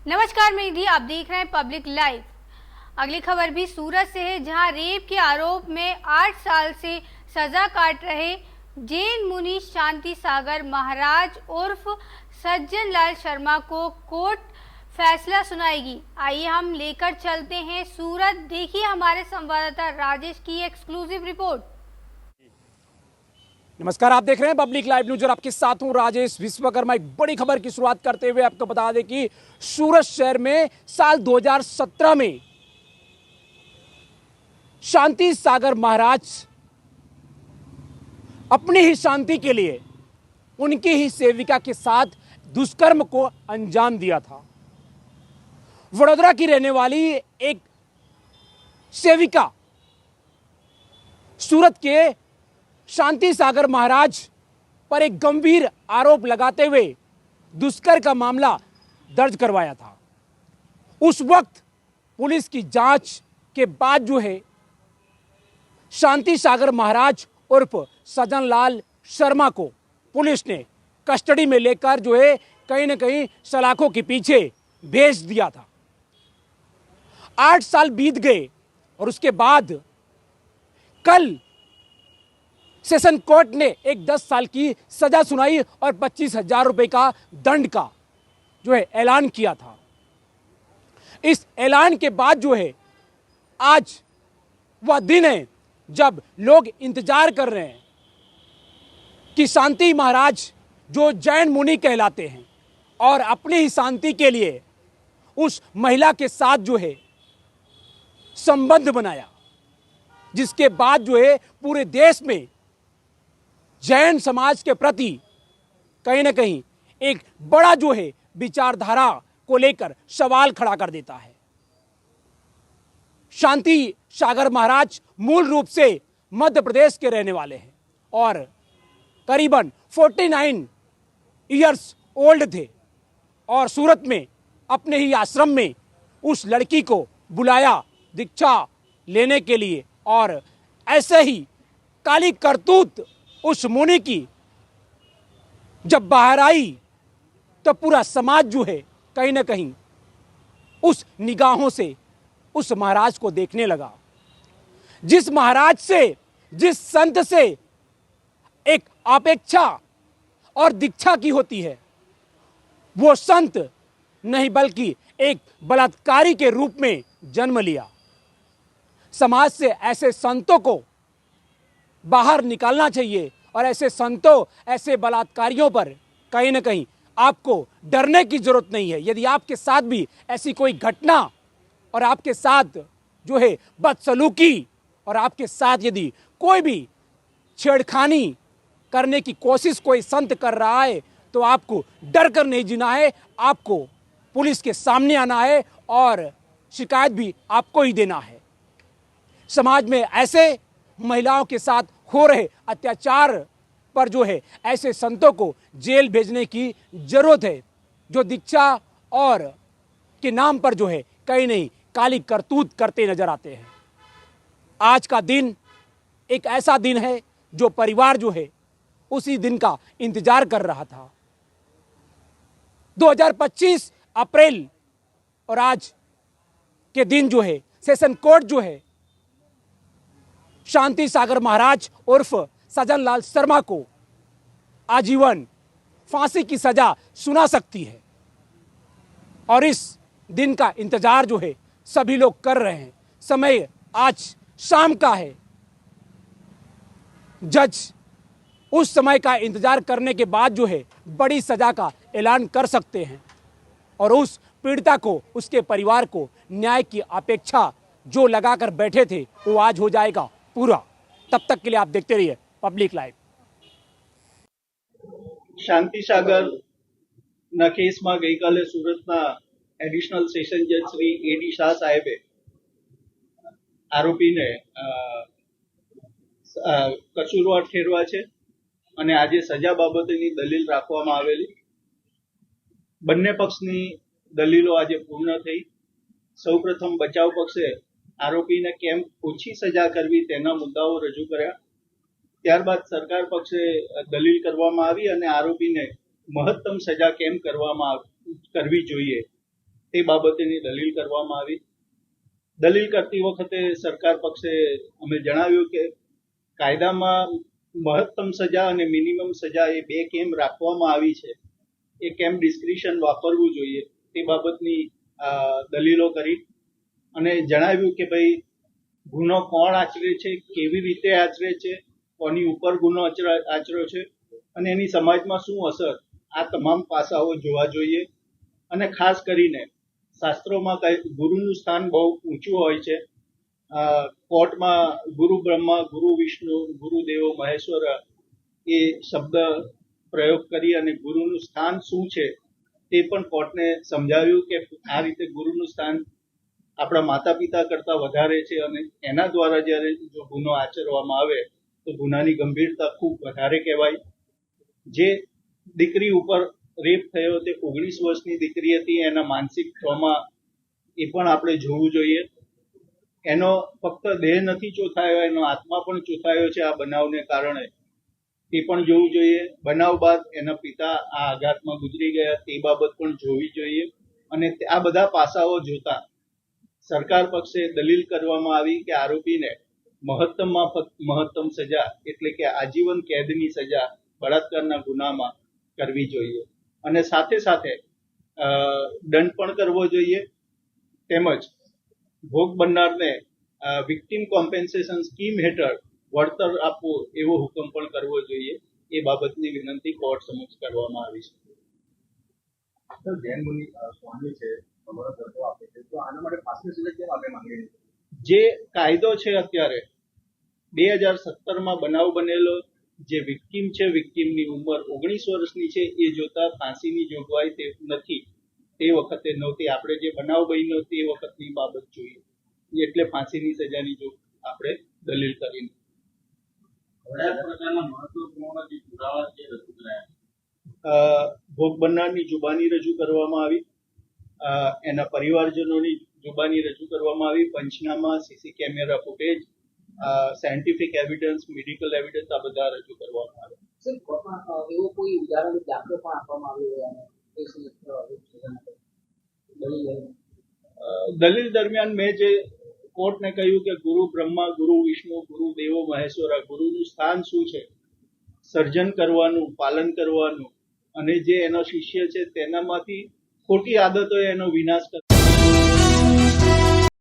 नमस्कार, मैं निधि, आप देख रहे हैं पब्लिक लाइव। अगली खबर भी सूरत से है, जहां रेप के आरोप में 8 साल से सजा काट रहे जैन मुनि शांति सागर महाराज उर्फ सज्जन लाल शर्मा को कोर्ट फैसला सुनाएगी। आइए हम लेकर चलते हैं सूरत। देखिए हमारे संवाददाता राजेश की एक्सक्लूसिव रिपोर्ट। नमस्कार, आप देख रहे हैं पब्लिक लाइव न्यूज और आपके साथ हूं राजेश विश्वकर्मा। एक बड़ी खबर की शुरुआत करते हुए आपको बता दें कि सूरत शहर में साल 2017 में शांति सागर महाराज अपनी ही शांति के लिए उनकी ही सेविका के साथ दुष्कर्म को अंजाम दिया था। वडोदरा की रहने वाली एक सेविका सूरत के शांति सागर महाराज पर एक गंभीर आरोप लगाते हुए दुष्कर्म का मामला दर्ज करवाया था। उस वक्त पुलिस की जांच के बाद जो है शांति सागर महाराज उर्फ सज्जन लाल शर्मा को पुलिस ने कस्टडी में लेकर जो है कहीं न कहीं सलाखों के पीछे भेज दिया था। 8 साल बीत गए और उसके बाद कल सेशन कोर्ट ने एक 10 साल की सजा सुनाई और 25,000 रुपए का दंड का जो है ऐलान किया था। इस ऐलान के बाद जो है आज वह दिन है जब लोग इंतजार कर रहे हैं कि शांति महाराज जो जैन मुनि कहलाते हैं और अपनी ही शांति के लिए उस महिला के साथ जो है संबंध बनाया, जिसके बाद जो है पूरे देश में जैन समाज के प्रति कहीं ना कहीं एक बड़ा जो है विचारधारा को लेकर सवाल खड़ा कर देता है। शांति सागर महाराज मूल रूप से मध्य प्रदेश के रहने वाले हैं और करीबन 49 इयर्स ओल्ड थे और सूरत में अपने ही आश्रम में उस लड़की को बुलाया दीक्षा लेने के लिए और ऐसे ही काली करतूत उस मुनि की जब बाहर आई तो पूरा समाज जो है कहीं ना कहीं उस निगाहों से उस महाराज को देखने लगा। जिस महाराज से, जिस संत से एक अपेक्षा और दीक्षा की होती है, वो संत नहीं बल्कि एक बलात्कारी के रूप में जन्म लिया। समाज से ऐसे संतों को बाहर निकालना चाहिए और ऐसे संतों, ऐसे बलात्कारियों पर कहीं ना कहीं आपको डरने की जरूरत नहीं है। यदि आपके साथ भी ऐसी कोई घटना और आपके साथ जो है बदसलूकी और आपके साथ यदि कोई भी छेड़खानी करने की कोशिश कोई संत कर रहा है तो आपको डर कर नहीं जीना है, आपको पुलिस के सामने आना है और शिकायत भी आपको ही देना है। समाज में ऐसे महिलाओं के साथ हो रहे अत्याचार पर जो है ऐसे संतों को जेल भेजने की जरूरत है, जो दीक्षा और के नाम पर जो है कहीं नहीं काली करतूत करते नजर आते हैं। आज का दिन एक ऐसा दिन है जो परिवार जो है उसी दिन का इंतजार कर रहा था। 2025 अप्रैल और आज के दिन जो है सेशन कोर्ट जो है शांति सागर महाराज उर्फ सज्जन लाल शर्मा को आजीवन फांसी की सजा सुना सकती है और इस दिन का इंतजार जो है सभी लोग कर रहे हैं। समय आज शाम का है। जज उस समय का इंतजार करने के बाद जो है बड़ी सजा का ऐलान कर सकते हैं और उस पीड़िता को, उसके परिवार को न्याय की अपेक्षा जो लगाकर बैठे थे वो आज हो जाएगा पूरा। तब तक के लिए आप देखते रहिए पब्लिक लाइव। शांति सागर ना केस में गई काले सूरतना एडिशनल सेशन जज श्री एडी शाह साहेबे आरोपी ने कसूरवार ठेरवा छे અને આજે સજા બાબતેની દલીલ રાખવામાં આવેલી। બંને પક્ષની દલીલો આજે પૂર્ણ થઈ। સૌપ્રથમ બચાવ પક્ષે આરોપીને કેમ ઓછી સજા કરવી તેના મુદ્દાઓ રજૂ કર્યા। ત્યારબાદ સરકાર પક્ષે દલીલ કરવામાં આવી અને આરોપીને મહત્તમ સજા કેમ કરવી જોઈએ તે બાબતેની દલીલ કરવામાં આવી. દલીલ કરતી વખતે સરકાર પક્ષે અમે જણાવ્યું કે કાયદામાં મહત્તમ સજા અને મિનિમમ સજા એ બે કેમ રાખવામાં આવી છે, એ કેમ ડિસ્ક્રિશન વાપરવું જોઈએ તે બાબતની દલીલો કરી અને જણાવ્યું કે ભાઈ ગુનો કોણ આચરે છે, કેવી રીતે આચરે છે, કોની ઉપર ગુનો આચર્યો છે અને એની સમાજમાં શું અસર, આ તમામ પાસાઓ જોવા જોઈએ. અને ખાસ કરીને શાસ્ત્રોમાં ગુરુનું સ્થાન બહુ ઊંચું હોય છે. કોર્ટમાં ગુરુ બ્રહ્મા, ગુરુ વિષ્ણુ, ગુરુ દેવો મહેશ્વર એ શબ્દ પ્રયોગ કરી અને ગુરુનું સ્થાન શું છે તે પણ કોર્ટને સમજાવ્યું કે આ રીતે ગુરુનું સ્થાન આપણા માતા પિતા કરતા વધારે છે અને એના દ્વારા જ્યારે જો ગુનો આચરવામાં આવે તો ગુનાની ગંભીરતા ખૂબ વધારે કહેવાય. જે દીકરી ઉપર રેપ થયો તે 19 વર્ષની દીકરી હતી, એના માનસિક ટ્રોમા એ પણ આપણે જોવું જોઈએ. એનો ફક્ત દેહ નથી ચોથાયો, એનો આત્મા પણ ચોથાયો છે આ બનાવને કારણે, તે પણ જોવું જોઈએ. બનાવ બાદ એના પિતા આ આઘાતમાં ગુજરી ગયા તે બાબત પણ જોવી જોઈએ. અને આ બધા પાસાઓ જોતા સરકાર પક્ષે દલીલ કરવામાં આવી કે આરોપીને મહત્તમમાં મહત્તમ સજા એટલે કે આજીવન કેદની સજા બળાત્કારના ગુનામાં કરવી જોઈએ અને સાથે સાથે દંડ પણ કરવો જોઈએ. તેમજ ભોગ બનનારને વિક્ટિમ કોમ્પેન્સેશન સ્કીમ હેઠળ વળતર આપવું એવો હુકમ પણ કરવો જોઈએ. એ બાબતની વિનંતી કોર્ટ સમક્ષ કરવામાં આવી છે. જૈન મુનિ સ્વામી છે, તમારો દર્દો આપે છે, તો આના માટે ફાંસીની સજા કેમ આપણે માંગીએ છીએ? જે કાયદો છે અત્યારે 2017માં બનાવ બનેલો, જે વિક્ટિમ છે, વિક્ટિમની ઉંમર 19 વર્ષની છે, એ જોતા ફાંસીની જોગવાઈ તે નથી, તે વખતે નહોતી. આપણે જે બનાવ બન્યો તે વખતની બાબત જોઈએ એટલે ફાંસીની સજાની જો આપણે દલીલ કરીને ભોગ બનનારની જુબાની રજૂ કરવામાં આવી, એના પરિવારજનોની જુબાની રજૂ કરવામાં આવી. Panchnama, CC camera footage, scientific evidence, medical evidence આ બધા રજૂ કરવામાં આવે. એવો કોઈ ઉદાહરણ દાખલો પણ આપવામાં આવ્યો દલીલ દરમિયાન મેં જે કોર્ટને કહ્યું કે ગુરુ બ્રહ્મા, ગુરુ વિષ્ણુ, ગુરુ દેવો મહેશ્વરા, ગુરુનું સ્થાન શું છે, સર્જન કરવાનું, પાલન કરવાનું અને જે એનો શિષ્ય છે તેનામાંથી ખોટી આદતો એનો વિનાશ